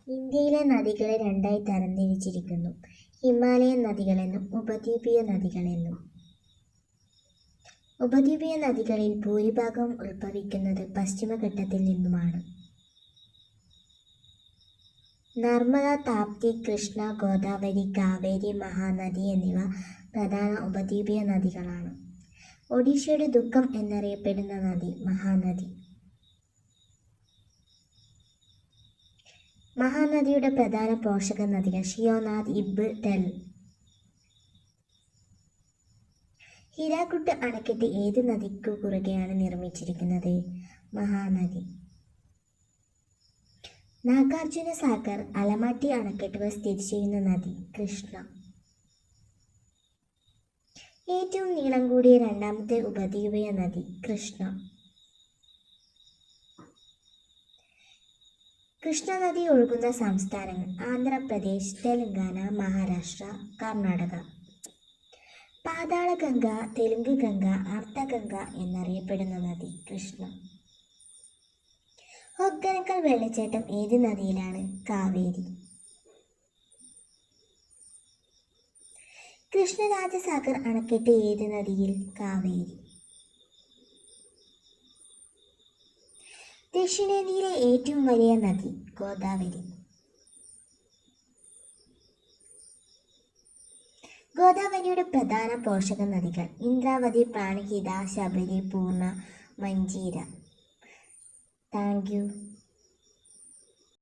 ഇന്ത്യയിലെ നദികളെ രണ്ടായി തരംതിരിച്ചിരിക്കുന്നു: ഹിമാലയൻ നദികളെന്നും ഉപദ്വീപീയ നദികളെന്നും. ഉപദ്വീപീയ നദികളിൽ ഭൂരിഭാഗവും ഉത്ഭവിക്കുന്നത് പശ്ചിമഘട്ടത്തിൽ നിന്നുമാണ്. നർമ്മദ, താപ്തി, കൃഷ്ണ, ഗോദാവരി, കാവേരി, മഹാനദി എന്നിവ പ്രധാന ഉപദ്വീപീയ നദികളാണ്. ഒഡീഷയുടെ ദുഃഖം എന്നറിയപ്പെടുന്ന നദി മഹാനദി. മഹാനദിയുടെ പ്രധാന പോഷക നദികൾ ഷിയോനാഥ്, ഇബ്, ടെൽ. ഹിരാക്കുഡ് അണക്കെട്ട് ഏത് നദിക്കു കുറുകെയാണ് നിർമ്മിച്ചിരിക്കുന്നത്? മഹാനദി. നാഗാർജുന സാഗർ, അലമാട്ടി അണക്കെട്ടുകൾ സ്ഥിതി ചെയ്യുന്ന നദി കൃഷ്ണ. ഏറ്റവും നീളം കൂടിയ രണ്ടാമത്തെ ഉപദ്വീപീയ നദി കൃഷ്ണ. കൃഷ്ണനദി ഒഴുകുന്ന സംസ്ഥാനങ്ങൾ ആന്ധ്രാപ്രദേശ്, തെലങ്കാന, മഹാരാഷ്ട്ര, കർണാടക. പാതാളഗംഗ, തെലുങ്ക് ഗംഗ, അർദ്ധഗംഗ എന്നറിയപ്പെടുന്ന നദി കൃഷ്ണ. ഹൊഗനക്കൽ വെള്ളച്ചാട്ടം ഏത് നദിയിലാണ്? കാവേരി. കൃഷ്ണരാജസാഗർ അണക്കെട്ട് ഏത് നദിയിൽ? കാവേരി. ദക്ഷിണേന്ത്യയിലെ ഏറ്റവും വലിയ നദി ഗോദാവരി. ഗോദാവരിയുടെ പ്രധാന പോഷക നദികൾ ഇന്ദ്രാവതി, പ്രാണഹിത, ശബരി, പൂർണ്ണ, മഞ്ജീര. Thank you.